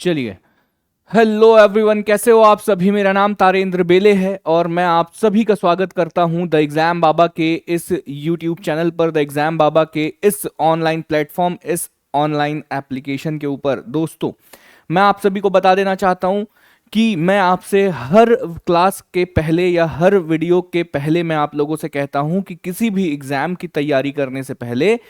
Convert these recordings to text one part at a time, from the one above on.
चलिए। Hello everyone, कैसे हो आप सभी। मेरा नाम तारेंद्र बेले है और मैं आप सभी का स्वागत करता हूं द एग्जाम बाबा के इस यूट्यूब चैनल पर, द एग्जाम बाबा के इस ऑनलाइन प्लेटफॉर्म, इस ऑनलाइन एप्लीकेशन के ऊपर। दोस्तों, मैं आप सभी को बता देना चाहता हूं कि मैं आपसे हर क्लास के पहले या हर वीडियो के पहले मैं आप लोगों से कहता हूं कि किसी भी एग्जाम की तैयारी करने से पहले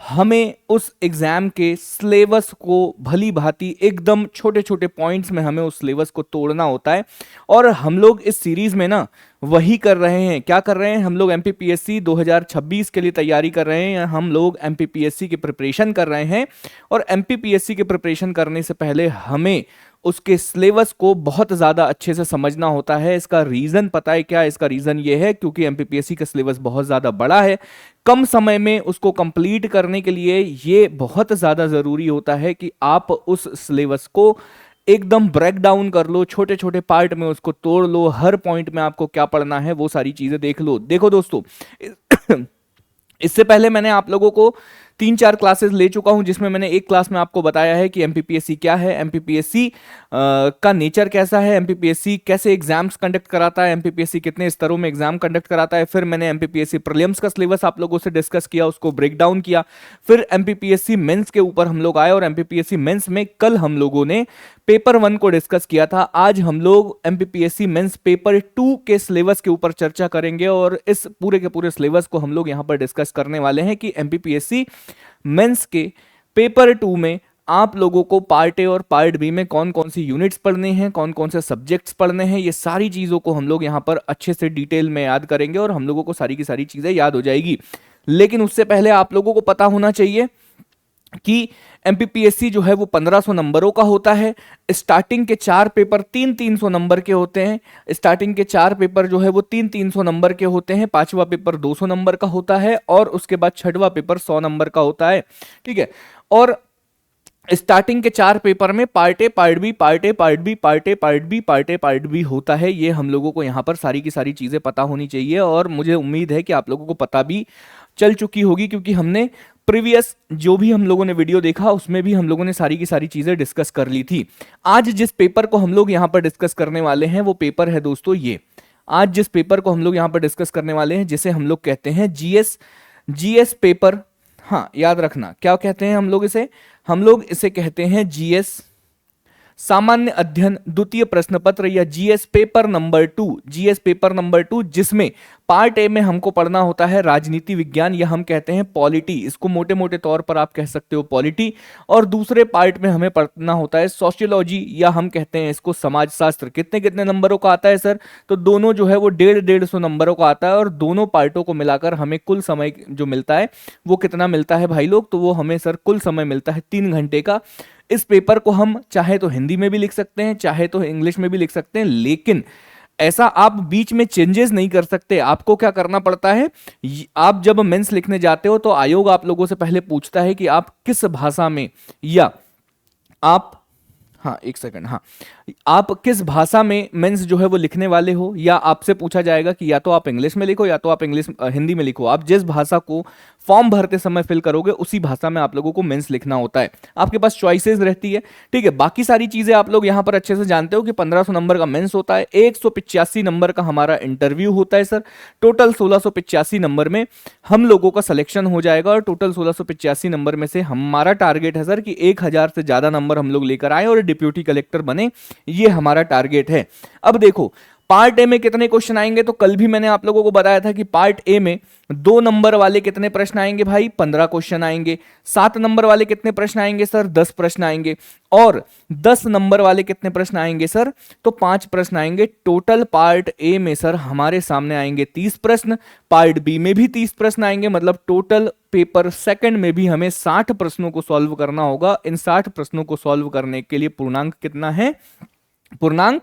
हमें उस एग्जाम के सिलेबस को भली भांति एकदम छोटे छोटे पॉइंट्स में हमें उस सिलेबस को तोड़ना होता है। और हम लोग इस सीरीज में ना वही कर रहे हैं। क्या कर रहे हैं हम लोग? एमपीपीएससी 2026 के लिए तैयारी कर रहे हैं। हम लोग एमपीपीएससी की प्रिपरेशन कर रहे हैं और एमपीपीएससी की प्रिपरेशन करने से पहले हमें उसके सिलेबस को बहुत ज़्यादा अच्छे से समझना होता है। इसका रीज़न पता है क्या? इसका रीज़न ये है क्योंकि एमपीपीएससी का सिलेबस बहुत ज़्यादा बड़ा है। कम समय में उसको कंप्लीट करने के लिए ये बहुत ज़्यादा ज़रूरी होता है कि आप उस सिलेबस को एकदम ब्रेक डाउन कर लो, छोटे छोटे पार्ट में उसको तोड़ लो, हर पॉइंट में आपको क्या पढ़ना है वो सारी चीज़ें देख लो। देखो दोस्तों, इससे पहले मैंने आप लोगों को 3-4 क्लासेस ले चुका हूं जिसमें मैंने एक क्लास में आपको बताया है कि एमपीपीएससी क्या है, एमपीपीएससी का नेचर कैसा है, एमपीपीएससी कैसे एग्जाम्स कंडक्ट कराता है, एमपीपीएससी कितने स्तरों में एग्जाम कंडक्ट कराता है। फिर मैंने एमपीपीएससी प्रीलिम्स का सिलेबस आप लोगों से डिस्कस किया, उसको ब्रेक डाउन किया। फिर एमपीपीएससी मेंस के ऊपर हम लोग आए और एमपीपीएससी मेंस में कल हम लोगों ने पेपर 1 को डिस्कस किया था। आज हम लोग एमपीपीएससी मेंस पेपर 2 के सिलेबस के ऊपर चर्चा करेंगे और इस पूरे के पूरे सिलेबस को हम लोग यहां पर डिस्कस करने वाले हैं कि एमपीपीएससी मेंस के पेपर 2 में आप लोगों को पार्ट ए और पार्ट बी में कौन कौन सी यूनिट्स पढ़ने हैं, कौन कौन से सब्जेक्ट्स पढ़ने हैं, ये सारी चीज़ों को हम लोग यहाँ पर अच्छे से डिटेल में याद करेंगे और हम लोगों को सारी की सारी चीज़ें याद हो जाएगी। लेकिन उससे पहले आप लोगों को पता होना चाहिए कि एमपीपीएससी जो है वो 1500 नंबरों का होता है। स्टार्टिंग के 4 पेपर 300-300 नंबर के होते हैं। स्टार्टिंग के 4 पेपर जो है वो 300-300 नंबर के होते हैं। 5वां पेपर 200 नंबर का होता है और उसके बाद 6वां पेपर 100 नंबर का होता है। ठीक है। और स्टार्टिंग के 4 पेपर में part A, part B, part A, part B, part A, part B, part A, part B होता है। ये हम लोगों को यहाँ पर सारी की सारी चीज़ें पता होनी चाहिए और मुझे उम्मीद है कि आप लोगों को पता भी चल चुकी होगी क्योंकि हमने प्रीवियस जो भी हम लोगों ने वीडियो देखा उसमें भी हम लोगों ने सारी की सारी चीज़ें डिस्कस कर ली थी। आज जिस पेपर को हम लोग यहाँ पर डिस्कस करने वाले हैं वो पेपर है दोस्तों ये। आज जिस पेपर को हम लोग यहाँ पर डिस्कस करने वाले हैं जिसे हम लोग कहते हैं जीएस पेपर। हाँ, याद रखना क्या कहते हैं हम लोग इसे? हम लोग इसे कहते हैं जीएस सामान्य अध्ययन द्वितीय प्रश्न पत्र या GS paper number 2। GS paper number 2 जिसमें पार्ट ए में हमको पढ़ना होता है राजनीति विज्ञान या हम कहते हैं पॉलिटी। इसको मोटे मोटे तौर पर आप कह सकते हो पॉलिटी। और दूसरे पार्ट में हमें पढ़ना होता है सोशियोलॉजी या हम कहते हैं इसको समाजशास्त्र। कितने कितने नंबरों का आता है सर? तो दोनों जो है वो 150-150 नंबरों का आता है और दोनों पार्टों को मिलाकर हमें कुल समय जो मिलता है वो कितना मिलता है भाई लोग? तो वो हमें सर कुल समय मिलता है 3 घंटे का। इस पेपर को हम चाहे तो हिंदी में भी लिख सकते हैं, चाहे तो इंग्लिश में भी लिख सकते हैं, लेकिन ऐसा आप बीच में चेंजेस नहीं कर सकते। आपको क्या करना पड़ता है? आप जब मेंस लिखने जाते हो तो आयोग आप लोगों से पहले पूछता है कि आप किस भाषा में या आप, हाँ एक सेकंड, हाँ, आप किस भाषा में मेंस जो है वो लिखने वाले हो, या आपसे पूछा जाएगा कि या तो आप इंग्लिश में लिखो या तो आप हिंदी में लिखो। आप जिस भाषा को फॉर्म भरते समय फिल करोगे उसी भाषा में आप लोगों को मेंस लिखना होता है। आपके पास चॉइसेस रहती है। ठीक है। बाकी सारी चीजें आप लोग यहां पर अच्छे से जानते हो कि 1500 नंबर का मेंस होता है, 185 नंबर का हमारा इंटरव्यू होता है सर। टोटल 1685 नंबर में हम लोगों का सिलेक्शन हो जाएगा और टोटल 1685 नंबर में से हमारा टारगेट है सर कि 1000 से ज्यादा नंबर हम लोग लेकर आए और डिप्यूटी कलेक्टर बने। ये हमारा टारगेट है। अब देखो पार्ट ए में कितने क्वेश्चन आएंगे, तो कल भी मैंने आप लोगों को बताया था कि पार्ट ए में 2 नंबर वाले कितने प्रश्न आएंगे भाई? 15 क्वेश्चन आएंगे। 7 नंबर वाले कितने प्रश्न आएंगे सर? 10 प्रश्न आएंगे। और 10 नंबर वाले कितने प्रश्न आएंगे सर? तो 5 प्रश्न आएंगे। टोटल पार्ट ए में सर हमारे सामने आएंगे 30 प्रश्न, पार्ट बी में भी 30 प्रश्न आएंगे, मतलब टोटल पेपर सेकंड में भी हमें 60 प्रश्नों को सॉल्व करना होगा। इन 60 प्रश्नों को सॉल्व करने के लिए पूर्णांक कितना है? पूर्णांक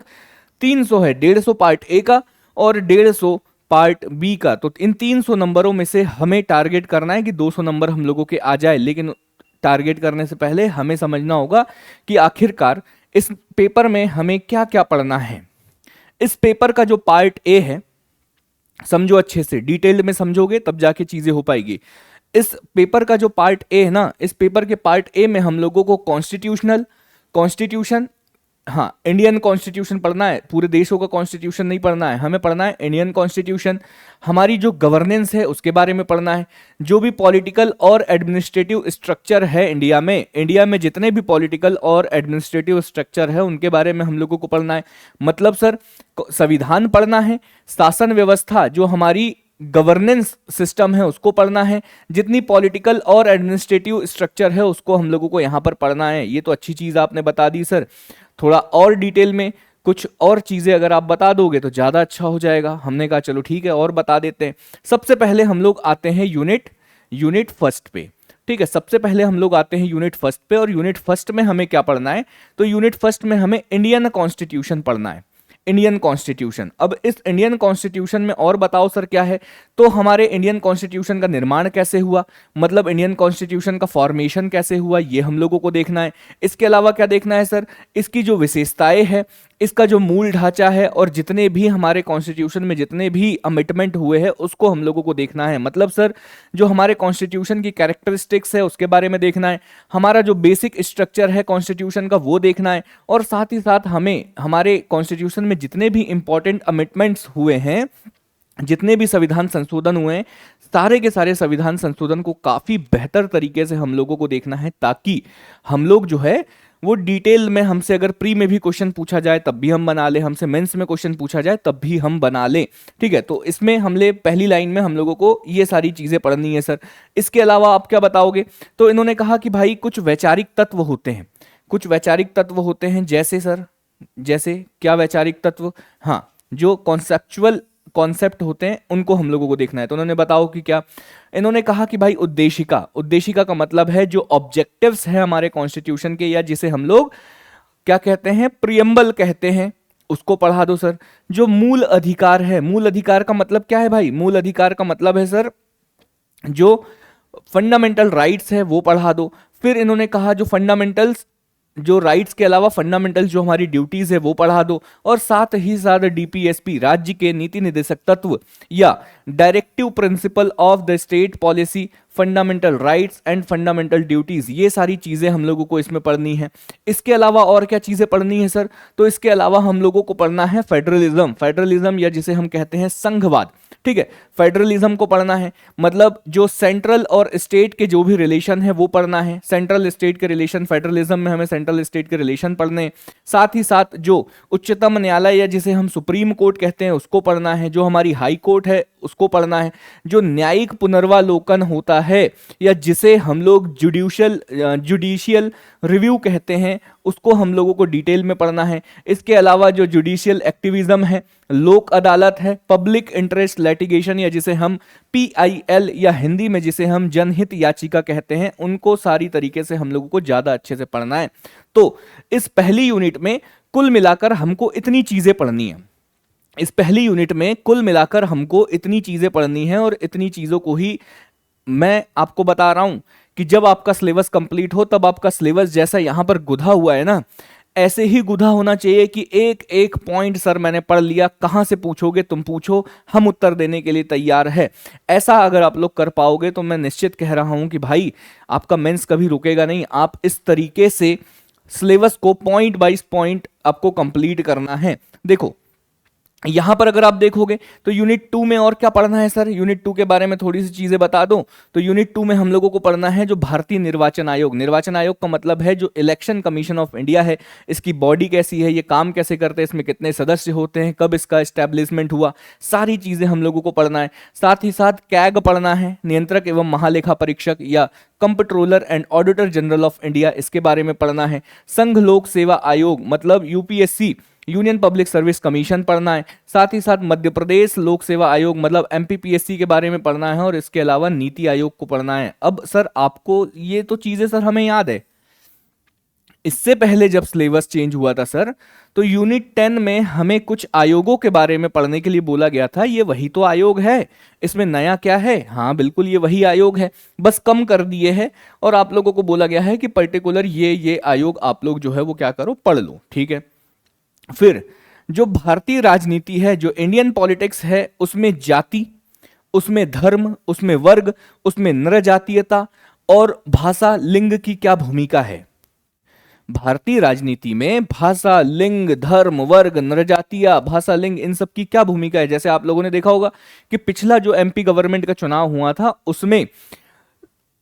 300 है। 150 पार्ट ए का और 150 पार्ट बी का। तो इन 300 नंबरों में से हमें टारगेट करना है कि 200 नंबर हम लोगों के आ जाए। लेकिन टारगेट करने से पहले हमें समझना होगा कि आखिरकार इस पेपर में हमें क्या क्या पढ़ना है। इस पेपर का जो पार्ट ए है, समझो अच्छे से, डिटेल्ड में समझोगे तब जाके चीजें हो पाएगी। इस पेपर का जो पार्ट ए है ना, इस पेपर के पार्ट ए में हम लोगों को कॉन्स्टिट्यूशन हाँ, इंडियन कॉन्स्टिट्यूशन पढ़ना है, पूरे देशों का कॉन्स्टिट्यूशन नहीं पढ़ना है, हमें पढ़ना है इंडियन कॉन्स्टिट्यूशन। हमारी जो गवर्नेंस है उसके बारे में पढ़ना है, जो भी पॉलिटिकल और एडमिनिस्ट्रेटिव स्ट्रक्चर है इंडिया में जितने भी पॉलिटिकल और एडमिनिस्ट्रेटिव स्ट्रक्चर है उनके बारे में हम लोगों को पढ़ना है। मतलब सर संविधान पढ़ना है, शासन व्यवस्था जो हमारी गवर्नेंस सिस्टम है उसको पढ़ना है, जितनी पॉलिटिकल और एडमिनिस्ट्रेटिव स्ट्रक्चर है उसको हम लोगों को यहाँ पर पढ़ना है। ये तो अच्छी चीज़ आपने बता दी सर। थोड़ा और डिटेल में कुछ और चीज़ें अगर आप बता दोगे तो ज़्यादा अच्छा हो जाएगा। हमने कहा चलो ठीक है और बता देते हैं। सबसे पहले हम लोग आते हैं यूनिट फर्स्ट पे। ठीक है, सबसे पहले हम लोग आते हैं यूनिट फर्स्ट पे, और यूनिट फर्स्ट में हमें क्या पढ़ना है, तो यूनिट फर्स्ट में हमें इंडियन कॉन्स्टिट्यूशन पढ़ना है। इंडियन कॉन्स्टिट्यूशन, अब इस इंडियन कॉन्स्टिट्यूशन में और बताओ सर क्या है, तो हमारे इंडियन कॉन्स्टिट्यूशन का निर्माण कैसे हुआ, मतलब इंडियन कॉन्स्टिट्यूशन का फॉर्मेशन कैसे हुआ, ये हम लोगों को देखना है। इसके अलावा क्या देखना है सर, इसकी जो विशेषताएं है, इसका जो मूल ढांचा है, और जितने भी हमारे कॉन्स्टिट्यूशन में जितने भी अमेंडमेंट हुए हैं उसको हम लोगों को देखना है। मतलब सर जो हमारे कॉन्स्टिट्यूशन की कैरेक्टरिस्टिक्स है उसके बारे में देखना है, हमारा जो बेसिक स्ट्रक्चर है कॉन्स्टिट्यूशन का वो देखना है, और साथ ही साथ हमें हमारे कॉन्स्टिट्यूशन में जितने भी इंपॉर्टेंट अमेंडमेंट्स हुए हैं, जितने भी संविधान संशोधन हुए हैं, सारे के सारे संविधान संशोधन को काफी बेहतर तरीके से हम लोगों को देखना है, ताकि हम लोग जो है वो डिटेल में, हमसे अगर प्री में भी क्वेश्चन पूछा जाए तब भी हम बना ले, हमसे मेंस में क्वेश्चन पूछा जाए तब भी हम बना ले। ठीक है, तो इसमें हमले पहली लाइन में हम लोगों को ये सारी चीजें पढ़नी है सर। इसके अलावा आप क्या बताओगे, तो इन्होंने कहा कि भाई कुछ वैचारिक तत्व होते हैं, कुछ वैचारिक तत्व होते हैं, जैसे सर, जैसे क्या वैचारिक तत्व, हाँ जो कॉन्सेप्चुअल कॉन्सेप्ट होते हैं उनको हम लोगों को देखना है। तो उन्होंने बताओ कि क्या, इन्होंने कहा कि भाई उद्देशिका, उद्देशिका का मतलब है जो ऑब्जेक्टिव्स है हमारे कॉन्स्टिट्यूशन के, या जिसे हम लोग क्या कहते हैं, प्रियम्बल कहते हैं, उसको पढ़ा दो सर। जो मूल अधिकार है, मूल अधिकार का मतलब क्या है भाई, मूल अधिकार का मतलब है सर जो फंडामेंटल राइट्स है वो पढ़ा दो। फिर इन्होंने कहा जो फंडामेंटल्स, जो राइट्स के अलावा फंडामेंटल जो हमारी ड्यूटीज है वो पढ़ा दो, और साथ ही साथ डीपीएसपी राज्य के नीति निर्देशक तत्व या directive principle of the state policy, fundamental rights and fundamental duties, ये सारी चीजें हम लोगों को इसमें पढ़नी है। इसके अलावा और क्या चीजें पढ़नी है सर, तो इसके अलावा हम लोगों को पढ़ना है फेडरलिज्म, फेडरलिज्म या जिसे हम कहते हैं संघवाद। ठीक है, फेडरलिज्म को पढ़ना है, मतलब जो सेंट्रल और स्टेट के जो भी रिलेशन है वो पढ़ना है, सेंट्रल स्टेट के रिलेशन, फेडरलिज्म में हमें सेंट्रल स्टेट के रिलेशन पढ़ने हैं। साथ ही साथ जो उच्चतम न्यायालय या जिसे हम सुप्रीम कोर्ट कहते हैं उसको पढ़ना है, जो हमारी हाई कोर्ट है उसको पढ़ना है, जो न्यायिक पुनर्वालोकन होता है या जिसे हम लोग जुडिशियल रिव्यू कहते हैं उसको हम लोगों को डिटेल में पढ़ना है। इसके अलावा जो जुडिशियल एक्टिविज्म है, लोक अदालत है, पब्लिक इंटरेस्ट लिटिगेशन या जिसे हम PIL या हिंदी में जिसे हम जनहित याचिका कहते हैं, उनको सारी तरीके से हम लोगों को ज्यादा अच्छे से पढ़ना है। तो इस पहली यूनिट में कुल मिलाकर हमको इतनी चीजें पढ़नी है, इस पहली यूनिट में कुल मिलाकर हमको इतनी चीजें पढ़नी है, और इतनी चीजों को ही मैं आपको बता रहा हूं कि जब आपका सिलेबस कंप्लीट हो तब आपका सिलेबस जैसा यहां पर गुधा हुआ है ना, ऐसे ही गुधा होना चाहिए कि एक एक पॉइंट सर मैंने पढ़ लिया, कहां से पूछोगे तुम पूछो, हम उत्तर देने के लिए तैयार है। ऐसा अगर आप लोग कर पाओगे तो मैं निश्चित कह रहा हूं कि भाई आपका मेंस कभी रुकेगा नहीं। आप इस तरीके से सिलेबस को पॉइंट बाइज पॉइंट आपको कंप्लीट करना है। देखो यहां पर अगर आप देखोगे तो यूनिट 2 में और क्या पढ़ना है सर, यूनिट 2 के बारे में थोड़ी सी चीजें बता दूं तो यूनिट 2 में हम लोगों को पढ़ना है जो भारतीय निर्वाचन आयोग, निर्वाचन आयोग का मतलब है जो इलेक्शन कमीशन ऑफ इंडिया है, इसकी बॉडी कैसी है, ये काम कैसे करते हैं, इसमें कितने सदस्य होते हैं, कब इसका एस्टेब्लिशमेंट हुआ, सारी चीजें हम लोगों को पढ़ना है। साथ ही साथ कैग पढ़ना है, नियंत्रक एवं महालेखा परीक्षक या comptroller and auditor general of India, इसके बारे में पढ़ना है। संघ लोक सेवा आयोग मतलब UPSC, union public service commission पढ़ना है। साथ ही साथ मध्य प्रदेश लोक सेवा आयोग मतलब MPPSC के बारे में पढ़ना है, और इसके अलावा नीति आयोग को पढ़ना है। अब सर आपको ये तो चीजें सर हमें याद है, इससे पहले जब सिलेबस चेंज हुआ था सर तो यूनिट 10 में हमें कुछ आयोगों के बारे में पढ़ने के लिए बोला गया था। ये वही तो आयोग है, इसमें नया क्या है, हाँ बिल्कुल ये वही आयोग है, बस कम कर दिए हैं, और आप लोगों को बोला गया है कि पर्टिकुलर ये आयोग आप लोग जो है वो क्या करो, पढ़ लो। ठीक है, फिर जो भारतीय राजनीति है, जो इंडियन पॉलिटिक्स है, उसमें जाति, उसमें धर्म, उसमें वर्ग, उसमें नर जातीयता और भाषा लिंग की क्या भूमिका है। भारतीय राजनीति में भाषा, लिंग, धर्म, वर्ग, नरजातिया, भाषा, लिंग, इन सब की क्या भूमिका है। जैसे आप लोगों ने देखा होगा कि पिछला जो एमपी गवर्नमेंट का चुनाव हुआ था उसमें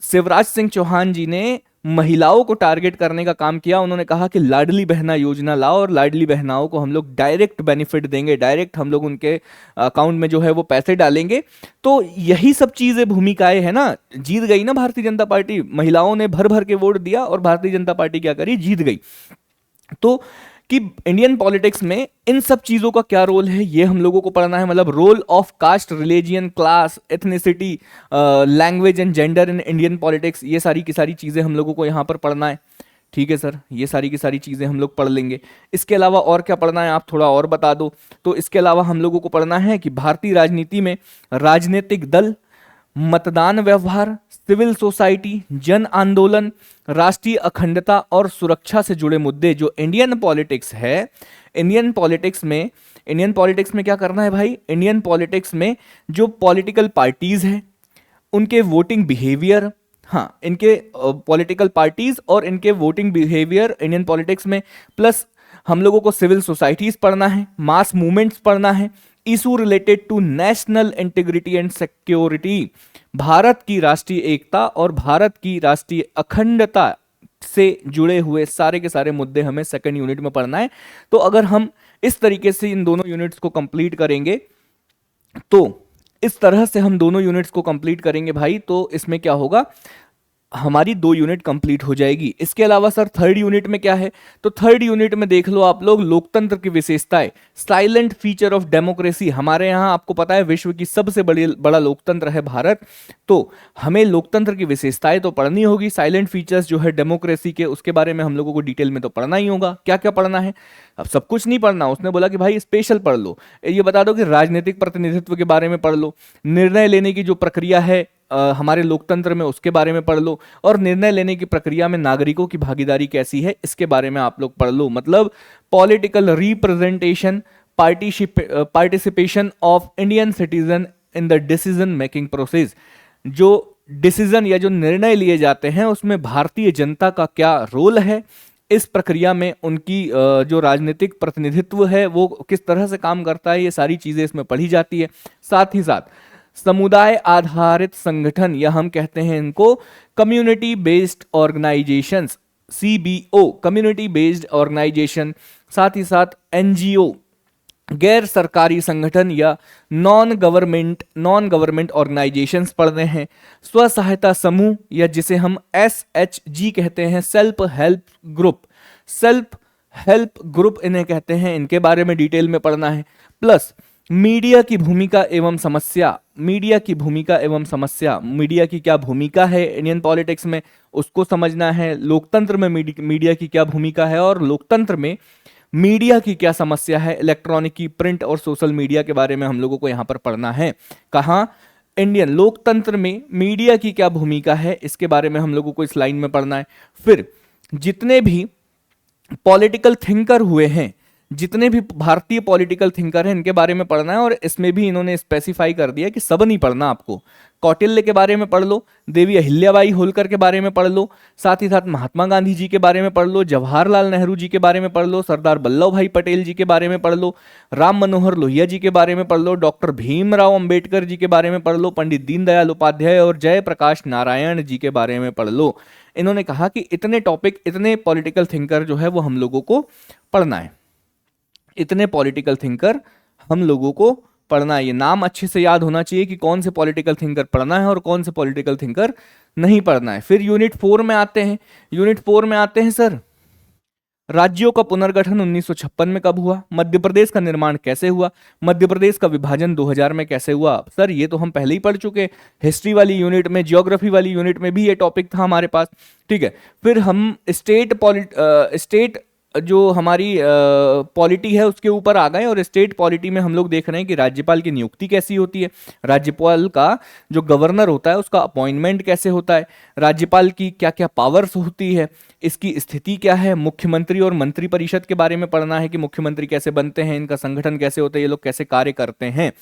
शिवराज सिंह चौहान जी ने महिलाओं को टारगेट करने का काम किया। उन्होंने कहा कि लाडली बहना योजना लाओ और लाडली बहनाओं को हम लोग डायरेक्ट बेनिफिट देंगे, डायरेक्ट हम लोग उनके अकाउंट में जो है वो पैसे डालेंगे। तो यही सब चीजें, भूमिकाएं है ना। जीत गई ना भारतीय जनता पार्टी, महिलाओं ने भर भर के वोट दिया और भारतीय जनता पार्टी क्या करी, जीत गई। तो कि इंडियन पॉलिटिक्स में इन सब चीजों का क्या रोल है ये हम लोगों को पढ़ना है। मतलब role of caste, religion, class, ethnicity, language and gender in Indian politics, ये सारी की सारी चीजें हम लोगों को यहाँ पर पढ़ना है। ठीक है सर, ये सारी की सारी चीजें हम लोग पढ़ लेंगे। इसके अलावा और क्या पढ़ना है, आप थोड़ा और बता दो। तो इसके अलावा हम लोगों को पढ़ना है कि भारतीय राजनीति में राजनीतिक दल, मतदान व्यवहार, सिविल सोसाइटी, जन आंदोलन, राष्ट्रीय अखंडता और सुरक्षा से जुड़े मुद्दे जो इंडियन पॉलिटिक्स है। इंडियन पॉलिटिक्स में क्या करना है भाई, इंडियन पॉलिटिक्स में जो पॉलिटिकल पार्टीज हैं उनके वोटिंग बिहेवियर, हाँ इनके पॉलिटिकल पार्टीज और इनके वोटिंग बिहेवियर इंडियन पॉलिटिक्स में, प्लस हम लोगों को सिविल सोसाइटीज पढ़ना है, मास मूवमेंट्स पढ़ना है, issue related to national integrity and security, Bharat की राष्ट्रीय एकता और भारत की राष्ट्रीय अखंडता से जुड़े हुए सारे के सारे मुद्दे हमें सेकंड यूनिट में पढ़ना है। तो अगर हम इस तरीके से इन दोनों यूनिट्स को कंप्लीट करेंगे, तो इस तरह से हम दोनों यूनिट्स को कंप्लीट करेंगे भाई, तो इसमें क्या होगा, हमारी 2 यूनिट कंप्लीट हो जाएगी। इसके अलावा सर थर्ड यूनिट में क्या है, तो थर्ड यूनिट में देख लो आप लोग, लोकतंत्र की विशेषताएं, साइलेंट फीचर ऑफ डेमोक्रेसी। हमारे यहाँ आपको पता है विश्व की सबसे बड़ा लोकतंत्र है भारत, तो हमें लोकतंत्र की विशेषताएं तो पढ़नी होगी। साइलेंट फीचर्स जो है डेमोक्रेसी के, उसके बारे में हम लोगों को डिटेल में तो पढ़ना ही होगा। क्या क्या पढ़ना है, अब सब कुछ नहीं पढ़ना, उसने बोला कि भाई स्पेशल पढ़ लो। ये बता दो कि राजनीतिक प्रतिनिधित्व के बारे में पढ़ लो, निर्णय लेने की जो प्रक्रिया है हमारे लोकतंत्र में उसके बारे में पढ़ लो, और निर्णय लेने की प्रक्रिया में नागरिकों की भागीदारी कैसी है इसके बारे में आप लोग पढ़ लो। मतलब political representation, participation of Indian citizen in the decision making process, जो डिसीजन या जो निर्णय लिए जाते हैं उसमें भारतीय जनता का क्या रोल है, इस प्रक्रिया में उनकी जो राजनीतिक प्रतिनिधित्व है वो किस तरह से काम करता है, ये सारी चीजें इसमें पढ़ी जाती है। साथ ही साथ समुदाय आधारित संगठन, या हम कहते हैं इनको community based organisations, CBO, community based organisation, साथ ही साथ एनजीओ, गैर सरकारी संगठन या नॉन गवर्नमेंट ऑर्गेनाइजेशंस पढ़ने हैं। स्व सहायता समूह, या जिसे हम SHG कहते हैं, सेल्फ हेल्प ग्रुप इन्हें कहते हैं, इनके बारे में डिटेल में पढ़ना है। प्लस मीडिया की भूमिका एवं समस्या, मीडिया की क्या भूमिका है इंडियन पॉलिटिक्स में, उसको समझना है। लोकतंत्र में मीडिया की क्या भूमिका है और लोकतंत्र में मीडिया की क्या समस्या है, इलेक्ट्रॉनिक की, प्रिंट और सोशल मीडिया के बारे में हम लोगों को यहां पर पढ़ना है। कहां, इंडियन लोकतंत्र में मीडिया की क्या भूमिका है, इसके बारे में हम लोगों को इस लाइन में पढ़ना है। फिर जितने भी पॉलिटिकल थिंकर हुए हैं, जितने भी भारतीय पॉलिटिकल थिंकर हैं, इनके बारे में पढ़ना है। और इसमें भी इन्होंने स्पेसिफाई कर दिया कि सब नहीं पढ़ना आपको, कौटिल्य के बारे में पढ़ लो, देवी अहिल्याबाई होलकर के बारे में पढ़ लो, साथ ही साथ महात्मा गांधी जी के बारे में पढ़ लो, जवाहरलाल नेहरू जी के बारे में पढ़ लो, सरदार वल्लभ भाई पटेल जी के बारे में पढ़ लो, राम मनोहर लोहिया जी के बारे में पढ़ लो, डॉक्टर भीमराव अंबेडकर जी के बारे में पढ़ लो, पंडित दीनदयाल उपाध्याय और जयप्रकाश नारायण जी के बारे में पढ़ लो। इन्होंने कहा कि इतने टॉपिक, इतने पॉलिटिकल थिंकर जो है वो हम लोगों को पढ़ना है, इतने पॉलिटिकल थिंकर हम लोगों को पढ़ना है। ये नाम अच्छे से याद होना चाहिए कि कौन से पॉलिटिकल थिंकर पढ़ना है और कौन से पॉलिटिकल थिंकर नहीं पढ़ना है। फिर यूनिट 4 में आते हैं। यूनिट 4 में आते हैं सर, राज्यों का पुनर्गठन 1956 में कब हुआ, मध्य प्रदेश का निर्माण कैसे हुआ, मध्य प्रदेश का विभाजन 2000 में कैसे हुआ। सर ये तो हम पहले ही पढ़ चुके, हिस्ट्री वाली यूनिट में, ज्योग्राफी वाली यूनिट में भी ये टॉपिक था हमारे पास। ठीक है, फिर हम स्टेट जो हमारी पॉलिटी है उसके ऊपर आ गए, और स्टेट पॉलिटी में हम लोग देख रहे हैं कि राज्यपाल की नियुक्ति कैसी होती है, राज्यपाल का जो गवर्नर होता है उसका अपॉइंटमेंट कैसे होता है, राज्यपाल की क्या क्या पावर्स होती है, इसकी स्थिति क्या है, मुख्यमंत्री और मंत्री परिषद के बारे में पढ़ना है कि मुख्यमंत्री कैसे बनते हैं, इनका संगठन कैसे होता है, ये लोग कैसे कार्य करते हैं।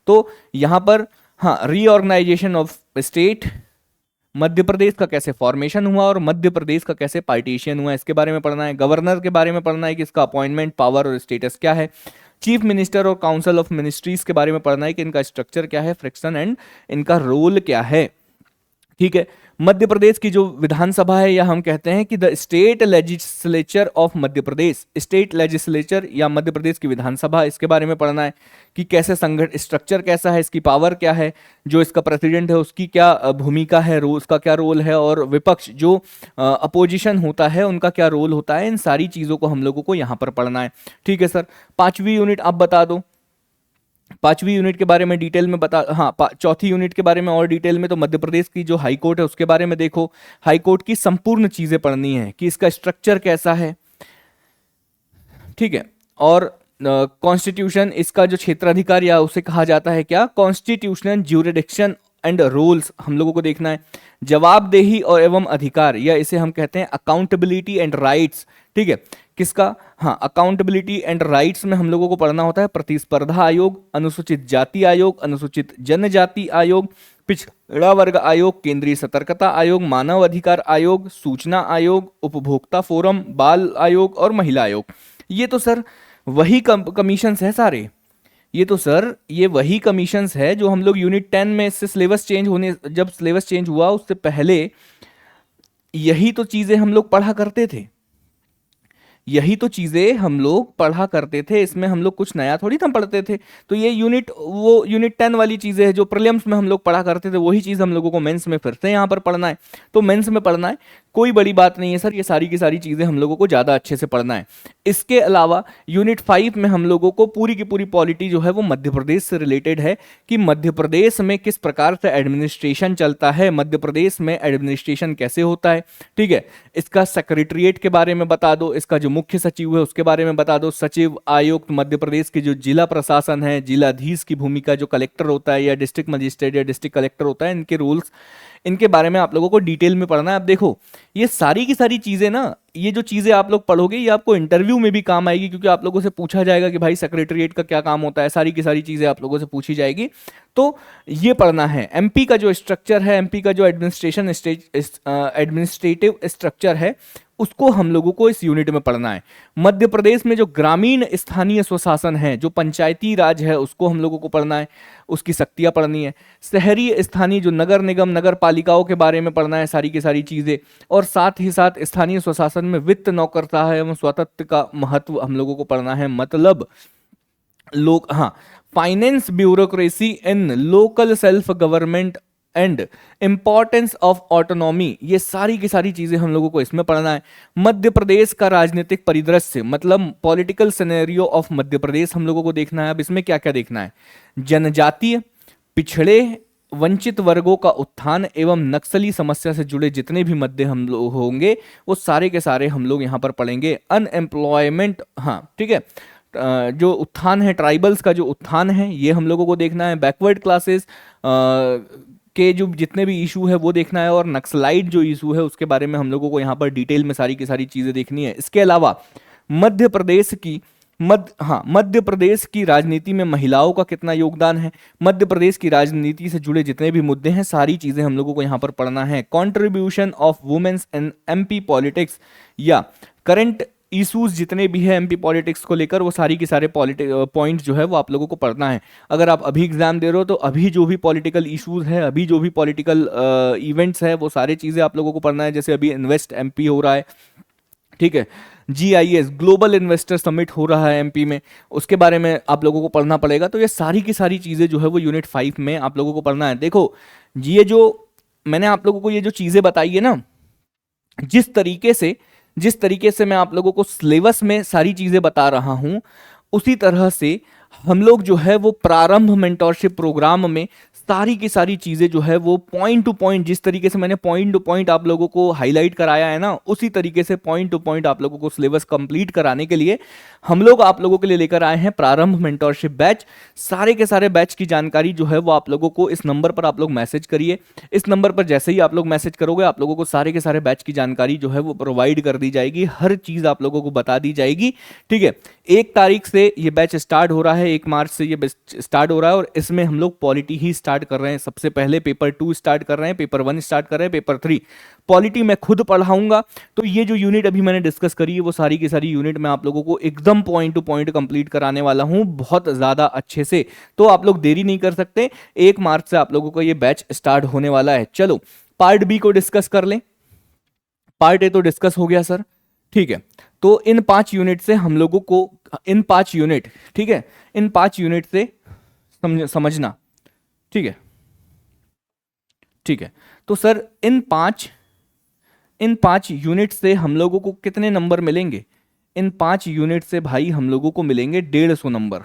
तो यहाँ पर हाँ, reorganisation of state, Madhya Pradesh का कैसे फॉर्मेशन हुआ और मध्य प्रदेश का कैसे पार्टीशन हुआ, इसके बारे में पढ़ना है। गवर्नर के बारे में पढ़ना है कि इसका अपॉइंटमेंट पावर और स्टेटस क्या है। चीफ मिनिस्टर और काउंसिल ऑफ मिनिस्ट्रीज के बारे में पढ़ना है कि इनका स्ट्रक्चर क्या है, फ्रिक्शन एंड इनका रोल क्या है। ठीक है, मध्य प्रदेश की जो विधानसभा है या हम कहते हैं कि the state legislature of Madhya Pradesh, state legislature या मध्य प्रदेश की विधानसभा, इसके बारे में पढ़ना है कि कैसे संगठन स्ट्रक्चर कैसा है, इसकी पावर क्या है, जो इसका प्रेसिडेंट है उसकी क्या भूमिका है, उसका क्या रोल है, और विपक्ष जो अपोजिशन होता है उनका क्या रोल होता है। इन सारी चीजों को हम लोगों को यहाँ पर पढ़ना है। ठीक है सर, 5वीं यूनिट आप बता दो। 5वीं यूनिट के बारे में डिटेल में बता, हाँ, चौथी यूनिट के बारे में और डिटेल में तो मध्य प्रदेश की जो हाई कोर्ट है उसके बारे में देखो। हाई कोर्ट की संपूर्ण चीजें पढ़नी है कि इसका स्ट्रक्चर कैसा है। ठीक है, और कॉन्स्टिट्यूशन, इसका जो क्षेत्राधिकार या उसे कहा जाता है क्या, कॉन्स्टिट्यूशनल ज्यूरिडिक्शन एंड रूल्स हम लोगों को देखना है। जवाबदेही और एवं अधिकार, या इसे हम कहते हैं अकाउंटेबिलिटी एंड राइट्स। ठीक है, किसका, हाँ, अकाउंटेबिलिटी एंड राइट्स में हम लोगों को पढ़ना होता है प्रतिस्पर्धा आयोग, अनुसूचित जाति आयोग, अनुसूचित जनजाति आयोग, पिछड़ा वर्ग आयोग, केंद्रीय सतर्कता आयोग, मानव अधिकार आयोग, सूचना आयोग, उपभोक्ता फोरम, बाल आयोग और महिला आयोग। ये तो सर वही कमीशंस है सारे, ये तो सर ये वही कमीशंस है जो हम लोग यूनिट 10 में, इससे सिलेबस चेंज होने, जब सिलेबस चेंज हुआ उससे पहले यही तो चीजें हम लोग पढ़ा करते थे, यही तो चीजें हम लोग पढ़ा करते थे, इसमें हम लोग कुछ नया थोड़ी ना पढ़ते थे। तो ये यूनिट, वो यूनिट 10 वाली चीजें है जो प्रीलिम्स में हम लोग पढ़ा करते थे, वही चीज हम लोगों को मेंस में फिर से यहाँ पर पढ़ना है। तो मेंस में पढ़ना है, कोई बड़ी बात नहीं है सर, ये सारी की सारी चीजें हम लोगों को ज्यादा अच्छे से पढ़ना है। इसके अलावा यूनिट 5 में हम लोगों को पूरी की पूरी पॉलिटी जो है वो मध्य प्रदेश से रिलेटेड है कि मध्य प्रदेश में किस प्रकार से एडमिनिस्ट्रेशन चलता है, मध्य प्रदेश में एडमिनिस्ट्रेशन कैसे होता है। ठीक है, इसका सेक्रेटरिएट के बारे में बता दो, इसका जो मुख्य सचिव है उसके बारे में बता दो, सचिव, आयुक्त, मध्य प्रदेश के जो जिला प्रशासन है, जिलाधीश की भूमिका, जो कलेक्टर होता है या डिस्ट्रिक्ट मजिस्ट्रेट या डिस्ट्रिक्ट कलेक्टर होता है, इनके रूल्स, इनके बारे में आप लोगों को डिटेल में पढ़ना है। अब देखो ये सारी की सारी चीजें ना, ये जो चीजें आप लोग पढ़ोगे ये आपको इंटरव्यू में भी काम आएगी, क्योंकि आप लोगों से पूछा जाएगा कि भाई सेक्रेटरिएट का क्या काम होता है, सारी की सारी चीजें आप लोगों से पूछी जाएगी। तो ये पढ़ना है। एमपी का जो स्ट्रक्चर है, एमपी का जो एडमिनिस्ट्रेटिव स्ट्रक्चर है, उसको हम लोगों को इस यूनिट में पढ़ना है। मध्य प्रदेश में जो ग्रामीण स्थानीय स्वशासन है, जो पंचायती राज है, उसको हम लोगों को पढ़ना है, उसकी शक्तियां पढ़नी है। शहरी स्थानीय जो नगर निगम, नगर पालिकाओं के बारे में पढ़ना है, सारी की सारी चीजें। और साथ ही साथ स्थानीय स्वशासन में वित्त, नौकरशाह एवं स्वायत्त का महत्व हम लोगों को पढ़ना है। मतलब लोग, हाँ, finance, bureaucracy in local self government and importance of autonomy, ये सारी की सारी चीजें हम लोगों को इसमें पढ़ना है। मध्य प्रदेश का राजनीतिक परिदृश्य, मतलब पॉलिटिकल सिनेरियो ऑफ मध्य प्रदेश हम लोगों को देखना है। अब इसमें क्या क्या देखना है, जनजातीय, पिछड़े, वंचित वर्गों का उत्थान एवं नक्सली समस्या से जुड़े जितने भी मुद्दे हम लोग होंगे वो सारे के सारे हम लोग यहाँ पर पढ़ेंगे। अनएम्प्लॉयमेंट, हाँ ठीक है, जो उत्थान है, ट्राइबल्स का जो उत्थान है ये हम लोगों को देखना है। बैकवर्ड क्लासेस के जो जितने भी इशू है वो देखना है, और नक्सलाइट जो इशू है उसके बारे में हम लोगों को यहाँ पर डिटेल में सारी की सारी चीजें देखनी है। इसके अलावा मध्य प्रदेश की राजनीति में महिलाओं का कितना योगदान है, मध्य प्रदेश की राजनीति से जुड़े जितने भी मुद्दे हैं, सारी चीजें हम लोगों को यहाँ पर पढ़ना है। Contribution of womens in MP politics, या करंट इश्यूज जितने भी है एमपी पॉलिटिक्स को लेकर, वो सारी की सारे पॉइंट जो है वो आप लोगों को पढ़ना है। अगर आप अभी एग्जाम दे रहे हो तो अभी जो भी पॉलिटिकल इश्यूज है, अभी जो भी पॉलिटिकल इवेंट्स है, वो सारी चीजें आप लोगों को पढ़ना है। जैसे अभी इन्वेस्ट एमपी हो रहा है, ठीक है, GIS ग्लोबल इन्वेस्टर समिट हो रहा है एमपी में, उसके बारे में आप लोगों को पढ़ना पड़ेगा। तो ये सारी की सारी चीजें जो है वो यूनिट 5 में आप लोगों को पढ़ना है। देखो ये जो मैंने आप लोगों को ये जो चीजें बताई है ना, जिस तरीके से मैं आप लोगों को सिलेबस में सारी चीजें बता रहा हूं, उसी तरह से हम लोग जो है वो प्रारंभ मेंटोरशिप प्रोग्राम में सारी की सारी चीजें जो है वो पॉइंट टू पॉइंट, जिस तरीके से मैंने पॉइंट टू पॉइंट आप लोगों को हाईलाइट कराया है ना, उसी तरीके से पॉइंट टू पॉइंट आप लोगों को सिलेबस कंप्लीट कराने के लिए हम लोग आप लोगों के लिए लेकर आए हैं प्रारंभ मेंटोरशिप बैच। सारे के सारे बैच की जानकारी जो है वो आप लोगों को इस नंबर पर आप लोग मैसेज करिए। इस नंबर पर जैसे ही आप लोग मैसेज करोगे, आप लोगों को सारे के सारे बैच की जानकारी जो है वो प्रोवाइड कर दी जाएगी, हर चीज आप लोगों को बता दी जाएगी। ठीक है, 1 तारीख से ये बैच स्टार्ट हो रहा है। है 1 मार्च से ये स्टार्ट हो रहा है और इसमें हम लोग पॉलिटी ही स्टार्ट कर रहे हैं। सबसे पहले पेपर 2 स्टार्ट कर रहे हैं, पेपर 1 स्टार्ट कर रहे हैं, पेपर 3 पॉलिटी मैं खुद पढ़ाऊंगा। तो ये जो यूनिट अभी मैंने डिस्कस करी है वो सारी की सारी यूनिट मैं आप लोगों को एकदम पॉइंट टू पॉइंट कंप्लीट कराने वाला हूं बहुत ज़्यादा अच्छे से। तो आप लोग देरी नहीं कर सकते, 1 मार्च से आप लोगों का ये बैच स्टार्ट होने वाला है। चलो पार्ट बी को डिस्कस कर लें। पार्ट ए तो डिस्कस हो गया सर, ठीक है। तो इन 5 यूनिट से हम लोगों को इन 5 यूनिट, ठीक है, इन 5 यूनिट से समझना, ठीक है, ठीक है। तो सर इन 5 यूनिट से हम लोगों को कितने नंबर मिलेंगे? इन 5 यूनिट से भाई हम लोगों को मिलेंगे 150 नंबर।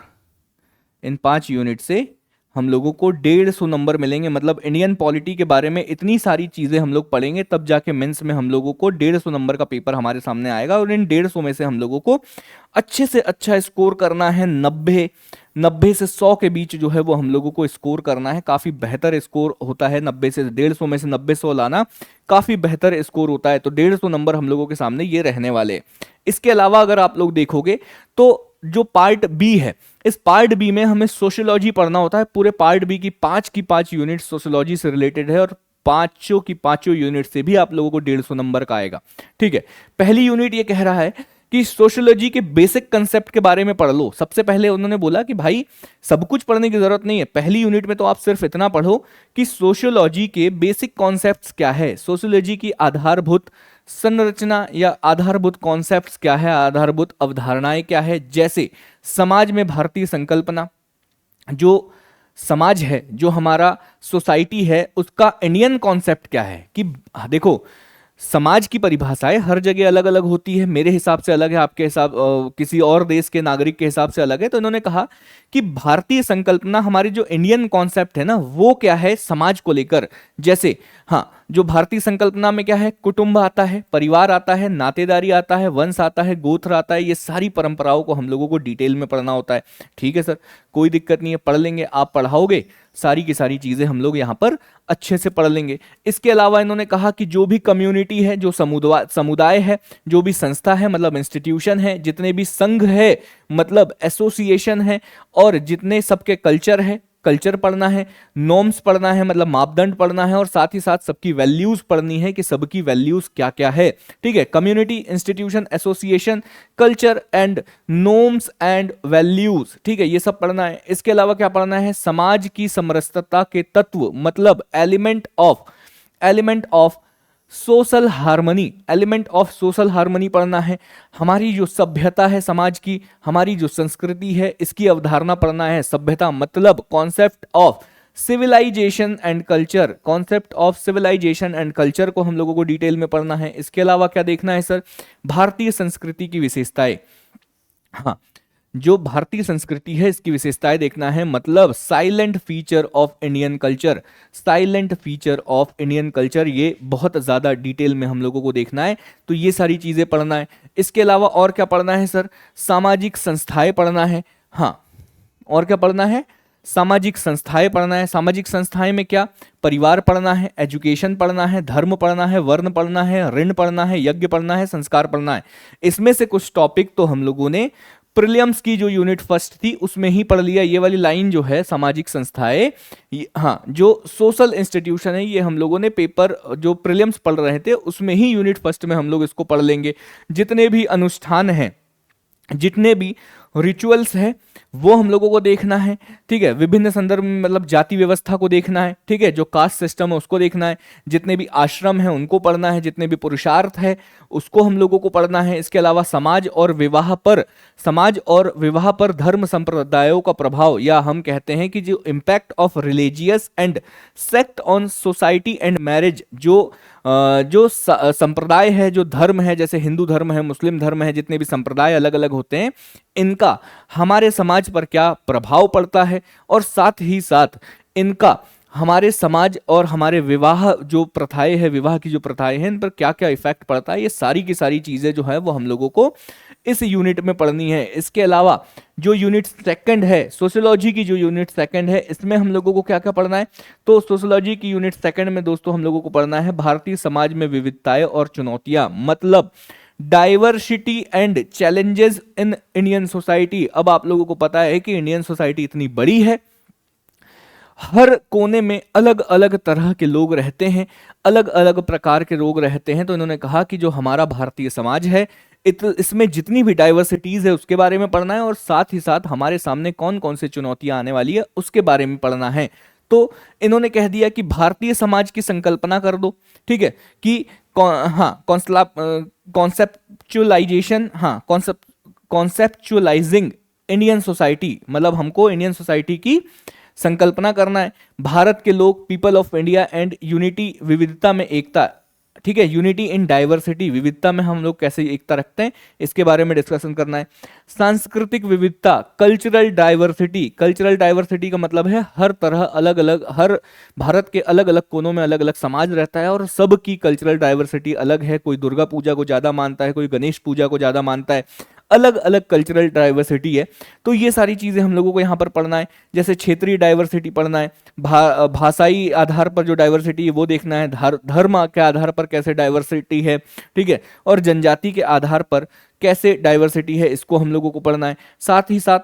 इन 5 यूनिट से हम लोगों को 150 नंबर मिलेंगे। मतलब इंडियन पॉलिटी के बारे में इतनी सारी चीजें हम लोग पढ़ेंगे, तब जाके मेंस में हम लोगों को 150 नंबर का पेपर हमारे सामने आएगा। और इन 150 में से हम लोगों को अच्छे से अच्छा स्कोर करना है। 90 से 100 के बीच जो है वो हम लोगों को स्कोर करना है। काफी बेहतर स्कोर होता है 90 से 150 में से 90-100 लाना काफी बेहतर स्कोर होता है। तो 150 नंबर हम लोगों के सामने ये रहने वाले। इसके अलावा अगर आप लोग देखोगे तो जो पार्ट बी है, इस पार्ट बी में हमें सोशियोलॉजी पढ़ना होता है। पूरे पार्ट बी की 5 यूनिट सोशियोलॉजी से रिलेटेड है और पांचों यूनिट से भी आप लोगों को 150 नंबर का आएगा, ठीक है। पहली यूनिट ये कह रहा है कि सोशियोलॉजी के बेसिक कंसेप्ट के बारे में पढ़ लो। सबसे पहले उन्होंने बोला कि भाई सब कुछ पढ़ने की जरूरत नहीं है, पहली यूनिट में तो आप सिर्फ इतना पढ़ो कि सोशियोलॉजी के बेसिक कॉन्सेप्ट्स क्या है, सोशियोलॉजी की आधारभूत संरचना या आधारभूत कॉन्सेप्ट्स क्या है, आधारभूत अवधारणाएं क्या है। जैसे समाज में भारतीय संकल्पना, जो समाज है, जो हमारा सोसाइटी है, उसका इंडियन कॉन्सेप्ट क्या है। कि देखो समाज की परिभाषाएं हर जगह अलग अलग होती है। मेरे हिसाब से अलग है, आपके हिसाब किसी और देश के नागरिक के हिसाब से अलग है। तो इन्होंने कहा कि भारतीय संकल्पना, हमारी जो इंडियन कॉन्सेप्ट है ना, वो क्या है समाज को लेकर। जैसे हाँ, जो भारतीय संकल्पना में क्या है, कुटुंब आता है, परिवार आता है, नातेदारी आता है, वंश आता है, गोत्र आता है। ये सारी परंपराओं को हम लोगों को डिटेल में पढ़ना होता है। ठीक है सर, कोई दिक्कत नहीं है, पढ़ लेंगे, आप पढ़ाओगे, सारी की सारी चीजें हम लोग यहाँ पर अच्छे से पढ़ लेंगे। इसके अलावा इन्होंने कहा कि जो भी कम्युनिटी है, जो समुदाय है, जो भी संस्था है मतलब इंस्टीट्यूशन है, जितने भी संघ है मतलब एसोसिएशन है, और जितने सबके कल्चर है, कल्चर पढ़ना है, नॉर्म्स पढ़ना है मतलब मापदंड पढ़ना है, और साथ ही साथ सबकी वैल्यूज पढ़नी है कि सबकी वैल्यूज क्या क्या है। ठीक है, community, institution, association, culture and norms and values. ठीक है, ये सब पढ़ना है। इसके अलावा क्या पढ़ना है, समाज की समरसता के तत्व मतलब element of social harmony, element of social harmony पढ़ना है। हमारी जो सभ्यता है समाज की, हमारी जो संस्कृति है, इसकी अवधारणा पढ़ना है। सभ्यता मतलब concept of civilisation and culture, concept of civilisation and culture को हम लोगों को डिटेल में पढ़ना है। इसके अलावा क्या देखना है सर, भारतीय संस्कृति की विशेषताएं। हाँ, जो भारतीय संस्कृति है इसकी विशेषताएं देखना है, मतलब silent feature of Indian culture, silent feature of Indian culture, ये बहुत ज़्यादा डिटेल में हम लोगों को देखना है। तो ये सारी चीज़ें पढ़ना है। इसके अलावा और क्या पढ़ना है सर, सामाजिक संस्थाएं पढ़ना है। हाँ, और क्या पढ़ना है, सामाजिक संस्थाएं पढ़ना है। सामाजिक संस्थाएं में क्या, परिवार पढ़ना है, एजुकेशन पढ़ना है, धर्म पढ़ना है, वर्ण पढ़ना है, ऋण पढ़ना है, यज्ञ पढ़ना है, संस्कार पढ़ना है। इसमें से कुछ टॉपिक तो हम लोगों ने प्रीलिम्स की जो यूनिट फर्स्ट थी उसमें ही पढ़ लिया। ये वाली लाइन जो है सामाजिक संस्थाएं, हाँ, जो सोशल इंस्टीट्यूशन है, ये हम लोगों ने पेपर जो प्रीलिम्स पढ़ रहे थे उसमें ही यूनिट फर्स्ट में हम लोग इसको पढ़ लेंगे। जितने भी अनुष्ठान हैं, जितने भी रिचुअल्स है, वो हम लोगों को देखना है। ठीक है, विभिन्न संदर्भ में मतलब जाति व्यवस्था को देखना है। ठीक है, जो कास्ट सिस्टम है उसको देखना है, जितने भी आश्रम है उनको पढ़ना है, जितने भी पुरुषार्थ है उसको हम लोगों को पढ़ना है। इसके अलावा समाज और विवाह पर धर्म संप्रदायों का प्रभाव, या हम कहते हैं कि जो impact of religious and sect on society and marriage, जो संप्रदाय है, जो धर्म है, जैसे हिंदू धर्म है, मुस्लिम धर्म है, जितने भी संप्रदाय अलग अलग होते हैं, इनका हमारे समाज पर क्या प्रभाव पड़ता है, और साथ ही साथ इनका हमारे समाज और हमारे विवाह जो प्रथाएं हैं, विवाह की जो प्रथाएं हैं, इन पर क्या क्या इफेक्ट पड़ता है। ये सारी की सारी चीजें जो है वो हम लोगों को इस यूनिट में पढ़नी है। इसके अलावा जो यूनिट सेकंड है, सोशियोलॉजी की जो यूनिट सेकंड है, इसमें हम लोगों को क्या क्या पढ़ना है, तो सोशियोलॉजी की यूनिट सेकंड में दोस्तों हम लोगों को पढ़ना है भारतीय समाज में विविधताएं और चुनौतियां, मतलब diversity and challenges in Indian society. अब आप लोगों को पता है कि इंडियन सोसाइटी इतनी बड़ी है, हर कोने में अलग अलग तरह के लोग रहते हैं, अलग अलग प्रकार के लोग रहते हैं। तो इन्होंने कहा कि जो हमारा भारतीय समाज है इसमें जितनी भी डाइवर्सिटीज है उसके बारे में पढ़ना है, और साथ ही साथ हमारे सामने कौन कौन से चुनौतियां आने वाली है उसके बारे में पढ़ना है। तो इन्होंने कह दिया कि भारतीय समाज की संकल्पना कर दो, ठीक है, कि कॉन्सेप्चुअलाइजेशन, कॉन्सेप्चुअलाइजिंग इंडियन सोसाइटी, मतलब हमको इंडियन सोसाइटी की संकल्पना करना है। भारत के लोग, people of India and unity, विविधता में एकता, ठीक है, यूनिटी इन डाइवर्सिटी, विविधता में हम लोग कैसे एकता रखते हैं इसके बारे में डिस्कशन करना है। सांस्कृतिक विविधता, कल्चरल डाइवर्सिटी, कल्चरल डाइवर्सिटी का मतलब है हर तरह अलग अलग, हर भारत के अलग अलग कोनों में अलग अलग समाज रहता है और सबकी कल्चरल डाइवर्सिटी अलग है। कोई दुर्गा पूजा को ज्यादा मानता है, कोई गणेश पूजा को ज्यादा मानता है, अलग अलग कल्चरल डाइवर्सिटी है। तो ये सारी चीजें हम लोगों को यहाँ पर पढ़ना है। जैसे क्षेत्रीय डाइवर्सिटी पढ़ना है, भाषाई आधार पर जो डाइवर्सिटी है वो देखना है, धर्म के आधार पर कैसे डाइवर्सिटी है, ठीक है, और जनजाति के आधार पर कैसे डाइवर्सिटी है इसको हम लोगों को पढ़ना है। साथ ही साथ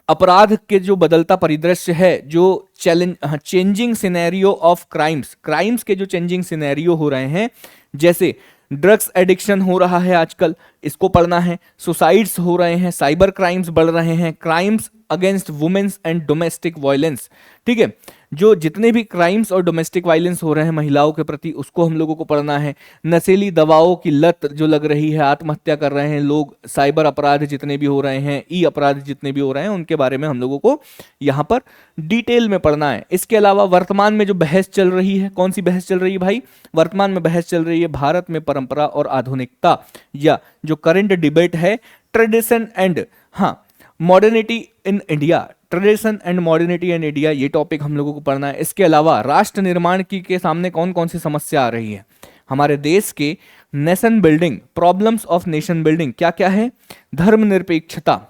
अपराध के जो बदलता परिदृश्य है, जो changing scenario of crimes, crimes के जो चेंजिंग सिनेरियो हो रहे हैं, जैसे ड्रग्स एडिक्शन हो रहा है आजकल, इसको पढ़ना है। सुसाइड्स हो रहे हैं, साइबर क्राइम्स बढ़ रहे हैं, crimes against womens and domestic violence, ठीक है, जो जितने भी क्राइम्स और डोमेस्टिक वायलेंस हो रहे हैं महिलाओं के प्रति उसको हम लोगों को पढ़ना है। नशीली दवाओं की लत जो लग रही है, आत्महत्या कर रहे हैं लोग, साइबर अपराध जितने भी हो रहे हैं, ई अपराध जितने भी हो रहे हैं, उनके बारे में हम लोगों को यहाँ पर डिटेल में पढ़ना है। इसके अलावा वर्तमान में जो बहस चल रही है, कौन सी बहस चल रही है भाई? वर्तमान में बहस चल रही है भारत में परंपरा और आधुनिकता, या जो करंट डिबेट है tradition and modernity in India, tradition and modernity in India, ये टॉपिक हम लोगों को पढ़ना है। इसके अलावा राष्ट्र निर्माण की के सामने कौन कौन सी समस्या आ रही है हमारे देश के, nation building, problems of nation building क्या क्या है, धर्मनिरपेक्षता,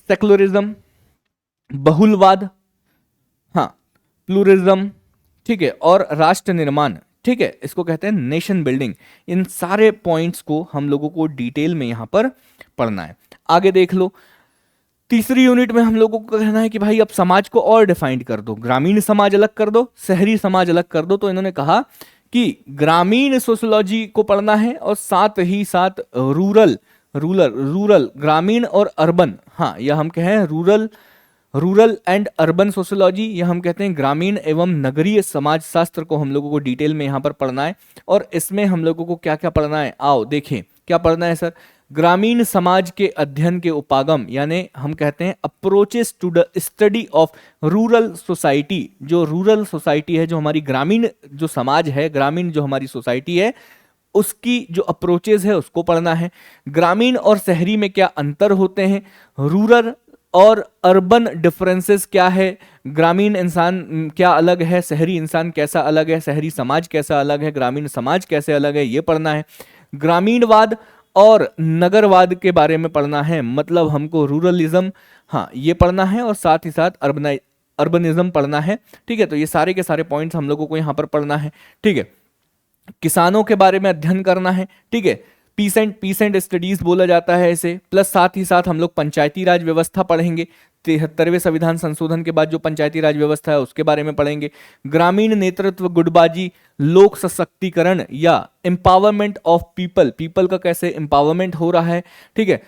सेकुलरिज्म, बहुलवाद, प्लूरिज्म, ठीक है, और राष्ट्र निर्माण, ठीक है, इसको कहते हैं नेशन बिल्डिंग। इन सारे पॉइंट्स को हम लोगों को डिटेल में यहां पर पढ़ना है। आगे देख लो, तीसरी यूनिट में हम लोगों को कहना है कि भाई अब समाज को और डिफाइंड कर दो, ग्रामीण समाज अलग कर दो, शहरी समाज अलग कर दो। तो इन्होंने कहा कि ग्रामीण सोशियोलॉजी को पढ़ना है और साथ ही साथ रूरल ग्रामीण और अर्बन, यह हम कहें रूरल एंड अर्बन सोशियोलॉजी, यह हम कहते हैं ग्रामीण एवं नगरीय समाज शास्त्र को हम लोगों को डिटेल में यहाँ पर पढ़ना है। और इसमें हम लोगों को क्या क्या पढ़ना है, आओ देखें क्या पढ़ना है सर। ग्रामीण समाज के अध्ययन के उपागम, यानी हम कहते हैं approaches to the study of rural society. जो रूरल सोसाइटी है, जो हमारी ग्रामीण जो समाज है, ग्रामीण जो हमारी सोसाइटी है, उसकी जो अप्रोचेस है उसको पढ़ना है। ग्रामीण और शहरी में क्या अंतर होते हैं, रूरल और अर्बन डिफरेंसेस क्या है, ग्रामीण इंसान क्या अलग है, शहरी इंसान कैसा अलग है, शहरी समाज कैसा अलग है, ग्रामीण समाज कैसे अलग है, ये पढ़ना है। ग्रामीणवाद और नगरवाद के बारे में पढ़ना है, मतलब हमको रूरलिज्म ये पढ़ना है और साथ ही साथ अर्बनिज्म पढ़ना है, ठीक है। तो ये सारे के सारे पॉइंट्स हम लोगों को यहाँ पर पढ़ना है, ठीक है। किसानों के बारे में अध्ययन करना है, ठीक है, पीस एंड स्टडीज बोला जाता है इसे। प्लस साथ ही साथ हम लोग पंचायती राज व्यवस्था पढ़ेंगे, 73वें संविधान संशोधन के बाद जो पंचायती राज व्यवस्था है उसके बारे में पढ़ेंगे। ग्रामीण नेतृत्व, गुटबाजी, लोक सशक्तिकरण या एम्पावरमेंट ऑफ पीपल का कैसे एम्पावरमेंट हो रहा है, ठीक है।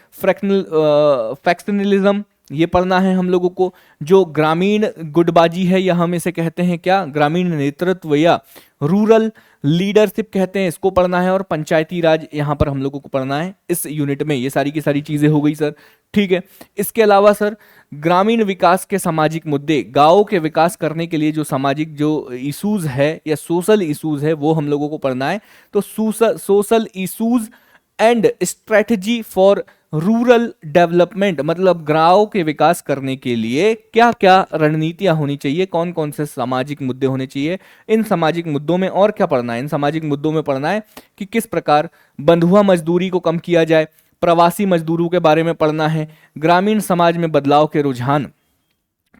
फैक्शनलिज्म ये पढ़ना है हम लोगों को। जो ग्रामीण गुटबाजी है या हम इसे कहते हैं क्या, ग्रामीण नेतृत्व या रूरल लीडरशिप कहते हैं, इसको पढ़ना है। और पंचायती राज यहाँ पर हम लोगों को पढ़ना है इस यूनिट में। ये सारी की सारी चीजें हो गई सर, ठीक है। इसके अलावा सर ग्रामीण विकास के सामाजिक मुद्दे, गांवों के विकास करने के लिए जो सामाजिक जो इश्यूज है या सोशल इश्यूज है वो हम लोगों को पढ़ना है। तो social issues and strategy for rural development, मतलब गांव के विकास करने के लिए क्या क्या रणनीतियां होनी चाहिए, कौन कौन से सामाजिक मुद्दे होने चाहिए, इन सामाजिक मुद्दों में और क्या पढ़ना है। इन सामाजिक मुद्दों में पढ़ना है कि किस प्रकार बंधुआ मजदूरी को कम किया जाए, प्रवासी मजदूरों के बारे में पढ़ना है, ग्रामीण समाज में बदलाव के रुझान,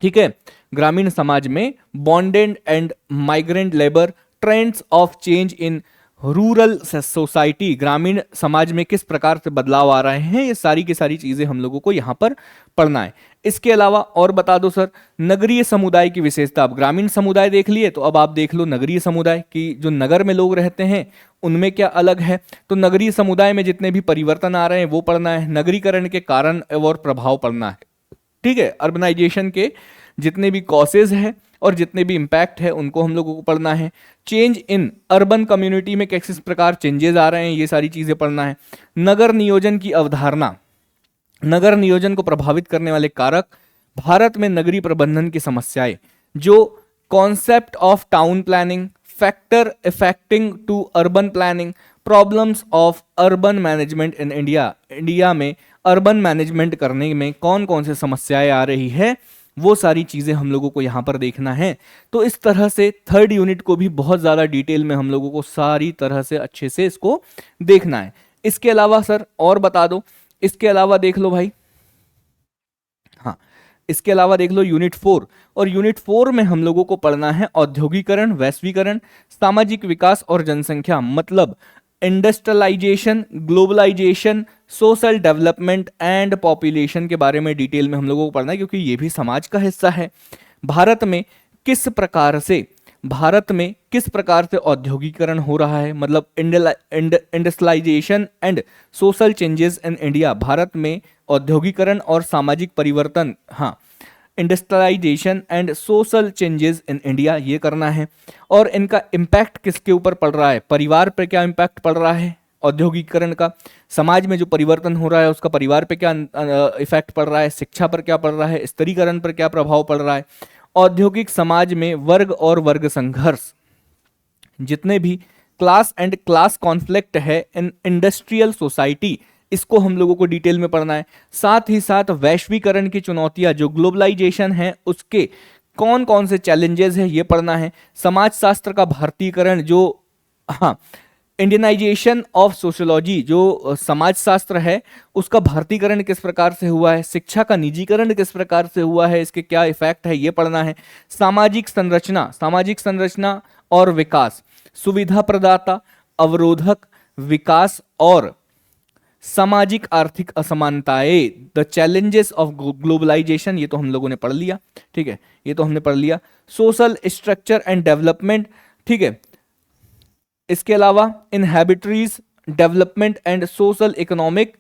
ठीक है, ग्रामीण समाज में bonded and migrant labour, trends of change in rural society, ग्रामीण समाज में किस प्रकार से बदलाव आ रहे हैं, ये सारी की सारी चीजें हम लोगों को यहाँ पर पढ़ना है। इसके अलावा और बता दो सर, नगरीय समुदाय की विशेषता। अब ग्रामीण समुदाय देख लिए, तो अब आप देख लो नगरीय समुदाय की, जो नगर में लोग रहते हैं उनमें क्या अलग है। तो नगरीय समुदाय में जितने भी परिवर्तन आ रहे हैं वो पढ़ना है, नगरीकरण के कारण और प्रभाव पढ़ना है। ठीक है, अर्बनाइजेशन के जितने भी कॉसेज है और जितने भी इम्पैक्ट है उनको हम लोगों को पढ़ना है। चेंज इन अर्बन कम्युनिटी में किस प्रकार चेंजेस आ रहे हैं, ये सारी चीजें पढ़ना है। नगर नियोजन की अवधारणा, नगर नियोजन को प्रभावित करने वाले कारक, भारत में नगरीय प्रबंधन की समस्याएं, जो concept of town planning, factor affecting to urban planning, problems of urban management in India, India में अर्बन मैनेजमेंट करने में कौन कौन से समस्याएं आ रही है, वो सारी चीजें हम लोगों को यहां पर देखना है। तो इस तरह से थर्ड यूनिट को भी बहुत ज्यादा डिटेल में हम लोगों को सारी तरह से अच्छे से इसको देखना है। इसके अलावा सर और बता दो, इसके अलावा देख लो भाई, हाँ इसके अलावा देख लो यूनिट 4, और यूनिट 4 में हम लोगों को पढ़ना है औद्योगिकरण, वैश्वीकरण, सामाजिक विकास और जनसंख्या, मतलब industrialisation, globalisation, social development and population के बारे में डिटेल में हम लोगों को पढ़ना है, क्योंकि ये भी समाज का हिस्सा है। भारत में किस प्रकार से, भारत में किस प्रकार से औद्योगिकरण हो रहा है, मतलब industrialisation and social changes in India, भारत में औद्योगिकरण और सामाजिक परिवर्तन, हाँ industrialisation and social changes in India, ये करना है। और इनका इम्पैक्ट किसके ऊपर पड़ रहा है, परिवार पर क्या इम्पैक्ट पड़ रहा है औद्योगिकरण का, समाज में जो परिवर्तन हो रहा है उसका परिवार पे क्या इफेक्ट पड़ रहा है, शिक्षा पर क्या पड़ रहा है, स्त्रीकरण पर क्या प्रभाव पड़ रहा है, औद्योगिक समाज में वर्ग और वर्ग संघर्ष, जितने भी क्लास एंड क्लास कॉन्फ्लिक्ट है इन इंडस्ट्रियल सोसाइटी, इसको हम लोगों को डिटेल में पढ़ना है। साथ ही साथ वैश्वीकरण की चुनौतियां, जो ग्लोबलाइजेशन है उसके कौन कौन से चैलेंजेस है ये पढ़ना है। समाजशास्त्र का भारतीयकरण, जो हाँ इंडियनाइजेशन ऑफ सोशियोलॉजी, जो समाजशास्त्र है उसका भारतीयकरण किस प्रकार से हुआ है, शिक्षा का निजीकरण किस प्रकार से हुआ है, इसके क्या इफेक्ट है ये पढ़ना है। सामाजिक संरचना, सामाजिक संरचना और विकास, सुविधा प्रदाता, अवरोधक, विकास और सामाजिक आर्थिक असमानताएं, द चैलेंजेस ऑफ ग्लोबलाइजेशन, ये तो हम लोगों ने पढ़ लिया। ठीक है, ये तो हमने पढ़ लिया। सोशल स्ट्रक्चर एंड डेवलपमेंट, ठीक है, इसके अलावा इनहैबिटरीज डेवलपमेंट एंड सोशल इकोनॉमिक,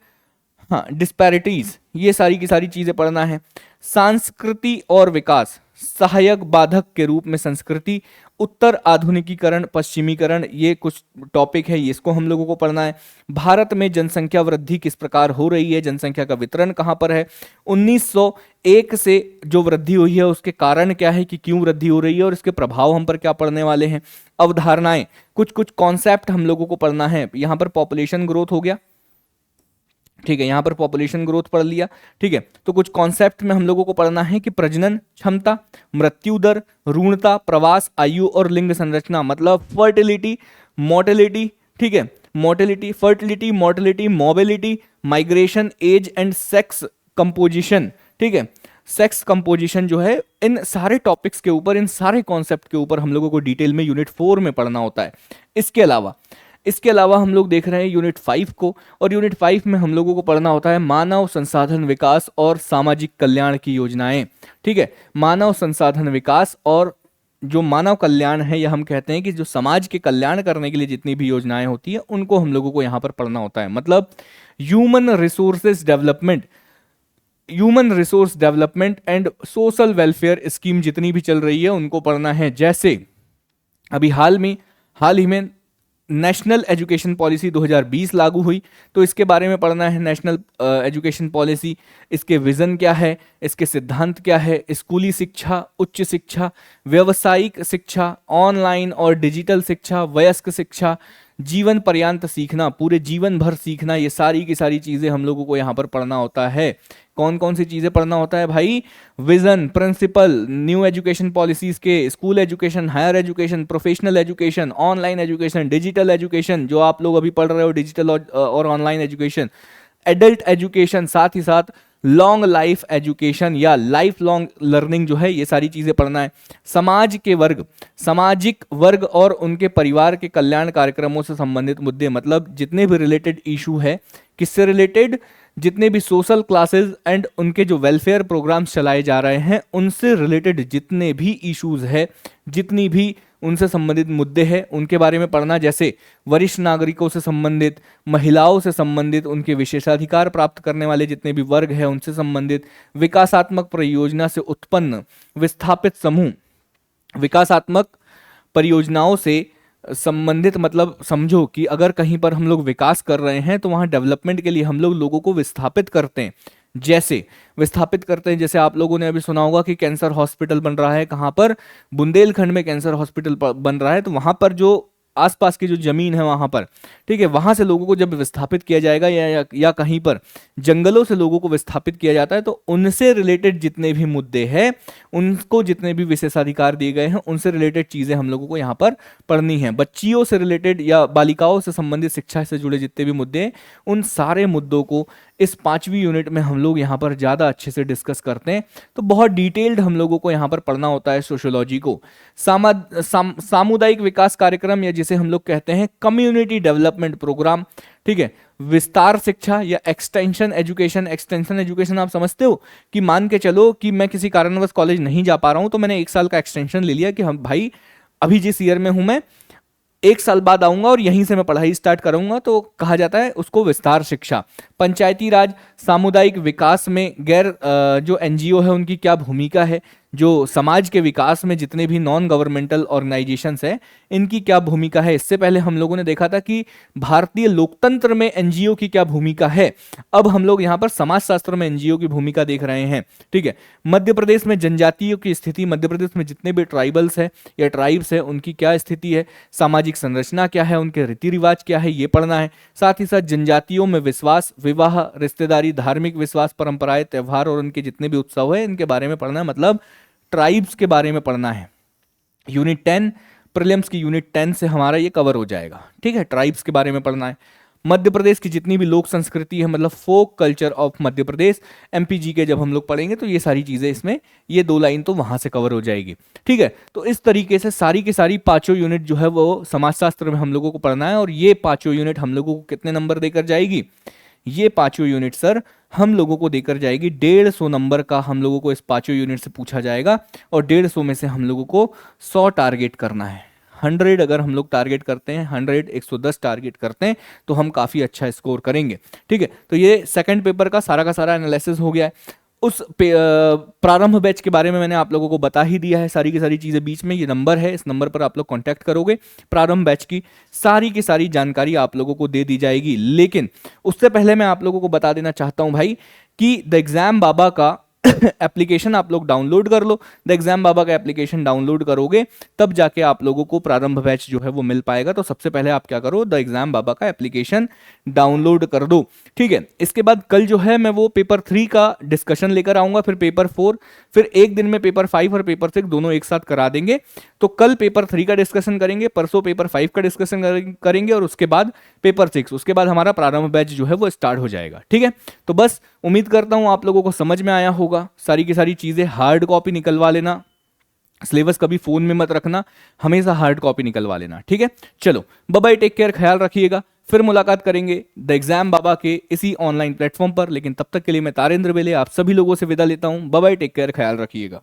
हाँ डिस्पैरिटीज, ये सारी की सारी चीजें पढ़ना है। संस्कृति और विकास, सहायक बाधक के रूप में संस्कृति, उत्तर आधुनिकीकरण, पश्चिमीकरण, ये कुछ टॉपिक है, ये इसको हम लोगों को पढ़ना है। भारत में जनसंख्या वृद्धि किस प्रकार हो रही है, जनसंख्या का वितरण कहाँ पर है, 1901 से जो वृद्धि हुई है उसके कारण क्या है कि क्यों वृद्धि हो रही है और इसके प्रभाव हम पर क्या पढ़ने वाले हैं। अवधारणाएं, कुछ कुछ कॉन्सेप्ट हम लोगों को पढ़ना है। यहाँ पर पॉपुलेशन ग्रोथ हो गया, ठीक है, यहां पर पॉपुलेशन ग्रोथ पढ़ लिया। ठीक है, तो कुछ कॉन्सेप्ट में हम लोगों को पढ़ना है कि प्रजनन क्षमता, मृत्यु दर, ऋणता, प्रवास, आयु और लिंग संरचना, मतलब फर्टिलिटी, मोर्टेलिटी, ठीक है, mortality, fertility, mortality, mobility, migration, age and sex composition, ठीक है, सेक्स कंपोजिशन जो है, इन सारे टॉपिक्स के ऊपर, इन सारे कॉन्सेप्ट के ऊपर हम लोगों को डिटेल में यूनिट 4 में पढ़ना होता है। इसके अलावा हम लोग देख रहे हैं यूनिट 5 को, और यूनिट 5 में हम लोगों को पढ़ना होता है मानव संसाधन विकास और सामाजिक कल्याण की योजनाएं। ठीक है, मानव संसाधन विकास और जो मानव कल्याण है, या हम कहते हैं कि जो समाज के कल्याण करने के लिए जितनी भी योजनाएं होती है उनको हम लोगों को यहाँ पर पढ़ना होता है। मतलब human resources development, human resource development and social welfare scheme जितनी भी चल रही है उनको पढ़ना है। जैसे अभी हाल ही में नेशनल एजुकेशन पॉलिसी 2020 लागू हुई, तो इसके बारे में पढ़ना है। नेशनल एजुकेशन पॉलिसी, इसके विजन क्या है, इसके सिद्धांत क्या है, स्कूली शिक्षा, उच्च शिक्षा, व्यावसायिक शिक्षा, ऑनलाइन और डिजिटल शिक्षा, वयस्क शिक्षा, जीवन पर्यंत सीखना, पूरे जीवन भर सीखना, ये सारी की सारी चीजें हम लोगों को यहाँ पर पढ़ना होता है। कौन कौन सी चीजें पढ़ना होता है भाई, vision, principal, new education policies के, school education, higher education, professional education, online education, digital education जो आप लोग अभी पढ़ रहे हो, डिजिटल और ऑनलाइन एजुकेशन, एडल्ट एजुकेशन, साथ ही साथ लॉन्ग लाइफ एजुकेशन या लाइफ लॉन्ग लर्निंग जो है, ये सारी चीजें पढ़ना है। समाज के वर्ग, सामाजिक वर्ग और उनके परिवार के कल्याण कार्यक्रमों से संबंधित मुद्दे, मतलब जितने भी रिलेटेड इशू है, किससे रिलेटेड, जितने भी सोशल क्लासेस एंड उनके जो वेलफेयर प्रोग्राम्स चलाए जा रहे हैं उनसे रिलेटेड जितने भी इश्यूज है, जितनी भी उनसे संबंधित मुद्दे हैं, उनके बारे में पढ़ना। जैसे वरिष्ठ नागरिकों से संबंधित, महिलाओं से संबंधित, उनके विशेषाधिकार प्राप्त करने वाले जितने भी वर्ग हैं उनसे संबंधित, विकासात्मक परियोजना से उत्पन्न विस्थापित समूह, विकासात्मक परियोजनाओं से संबंधित, मतलब समझो कि अगर कहीं पर हम लोग विकास कर रहे हैं तो वहां डेवलपमेंट के लिए हम लोग लोगों को विस्थापित करते हैं। जैसे विस्थापित करते हैं, जैसे आप लोगों ने अभी सुना होगा कि कैंसर हॉस्पिटल बन रहा है, कहां पर, बुंदेलखंड में कैंसर हॉस्पिटल बन रहा है, तो वहां पर जो आसपास की जो जमीन है वहां पर, ठीक है, वहां से लोगों को जब विस्थापित किया जाएगा या कहीं पर जंगलों से लोगों को विस्थापित किया जाता है, तो उनसे रिलेटेड जितने भी मुद्दे हैं, उनको जितने भी विशेषाधिकार दिए गए हैं, उनसे रिलेटेड चीजें हम लोगों को यहाँ पर पढ़नी है। बच्चियों से रिलेटेड या बालिकाओं से संबंधित शिक्षा से जुड़े जितने भी मुद्दे हैं, उन सारे मुद्दों को इस 5वीं यूनिट में हम लोग यहाँ पर ज़्यादा अच्छे से डिस्कस करते हैं। तो बहुत डिटेल्ड हम लोगों को यहाँ पर पढ़ना होता है सोशियोलॉजी को। सामुदायिक विकास कार्यक्रम या जिसे हम लोग कहते हैं कम्युनिटी डेवलपमेंट प्रोग्राम, ठीक है, विस्तार शिक्षा या एक्सटेंशन एजुकेशन। एक्सटेंशन एजुकेशन आप समझते हो कि मान के चलो कि मैं किसी कारणवश कॉलेज नहीं जा पा रहा हूँ, तो मैंने 1 साल का एक्सटेंशन ले लिया कि हम भाई अभी जिस ईयर में हूँ मैं 1 साल बाद आऊंगा और यहीं से मैं पढ़ाई स्टार्ट करूंगा, तो कहा जाता है उसको विस्तार शिक्षा। पंचायती राज, सामुदायिक विकास में गैर जो एनजीओ है उनकी क्या भूमिका है, जो समाज के विकास में जितने भी नॉन गवर्नमेंटल ऑर्गेनाइजेशंस हैं इनकी क्या भूमिका है। इससे पहले हम लोगों ने देखा था कि भारतीय लोकतंत्र में एनजीओ की क्या भूमिका है। अब हम लोग यहाँ पर समाजशास्त्र में एनजीओ की भूमिका देख रहे हैं, ठीक है। मध्य प्रदेश में जनजातियों की स्थिति, मध्य प्रदेश में जितने भी ट्राइबल्स है या ट्राइब्स है उनकी क्या स्थिति है, सामाजिक संरचना क्या है, उनके रीति रिवाज क्या है, ये पढ़ना है। साथ ही साथ जनजातियों में विश्वास, विवाह, रिश्तेदारी, धार्मिक विश्वास, परंपराएं, त्यौहार और उनके जितने भी उत्सव है इनके बारे में पढ़ना है, मतलब ट्राइब्स के बारे में पढ़ना है। यूनिट 10 प्रीलिम्स की यूनिट 10 से हमारा ये कवर हो जाएगा, ठीक है। ट्राइब्स के बारे में पढ़ना है। मध्य प्रदेश की जितनी भी लोक संस्कृति है, मतलब folk culture of Madhya Pradesh, MPG के जब हम लोग पढ़ेंगे तो ये सारी चीजें इसमें, ये 2 लाइन तो वहां से कवर हो जाएगी, ठीक है। तो इस तरीके से सारी की सारी 5 यूनिट जो है वो समाजशास्त्र में हम लोगों को पढ़ना है। और ये 5 यूनिट हम लोगों को कितने नंबर देकर जाएगी, ये 5 यूनिट सर हम लोगों को देकर जाएगी 150 नंबर का, हम लोगों को इस 5 यूनिट से पूछा जाएगा। और 150 में से हम लोगों को 100 टारगेट करना है। 100 अगर हम लोग टारगेट करते हैं, 110 टारगेट करते हैं तो हम काफ़ी अच्छा स्कोर करेंगे, ठीक है। तो ये सेकंड पेपर का सारा एनालिसिस हो गया है। उस प्रारंभ बैच के बारे में मैंने आप लोगों को बता ही दिया है, सारी की सारी चीज़ें बीच में, ये नंबर है, इस नंबर पर आप लोग कांटेक्ट करोगे, प्रारंभ बैच की सारी जानकारी आप लोगों को दे दी जाएगी। लेकिन उससे पहले मैं आप लोगों को बता देना चाहता हूं भाई कि द एग्जाम बाबा का एप्लीकेशन आप लोग डाउनलोड कर लो। द एग्जाम बाबा का एप्लीकेशन डाउनलोड करोगे तब जाके आप लोगों को प्रारंभ बैच जो है वो मिल पाएगा। तो सबसे पहले आप क्या करो, द एग्जाम बाबा का एप्लीकेशन डाउनलोड कर दो, ठीक है। इसके बाद कल जो है मैं वो पेपर 3 का डिस्कशन लेकर आऊंगा, फिर पेपर 4, फिर एक दिन में पेपर 5 और पेपर 6 दोनों एक साथ करा देंगे। तो कल पेपर 3 का डिस्कशन करेंगे, परसों पेपर 5 का डिस्कशन करेंगे और उसके बाद पेपर 6, उसके बाद हमारा प्रारंभ बैच जो है वो स्टार्ट हो जाएगा, ठीक है। तो बस उम्मीद करता हूं आप लोगों को समझ में आया होगा। सारी की सारी चीजें हार्ड कॉपी निकलवा लेना, सिलेबस कभी फोन में मत रखना, हमेशा हार्ड कॉपी निकलवा लेना, ठीक है। चलो बाय बाय, टेक केयर, ख्याल रखिएगा। फिर मुलाकात करेंगे द एग्जाम बाबा के इसी ऑनलाइन प्लेटफॉर्म पर। लेकिन तब तक के लिए मैं तारेंद्र बेले आप सभी लोगों से विदा लेता हूं। बाय बाय, टेक केयर, ख्याल रखिएगा।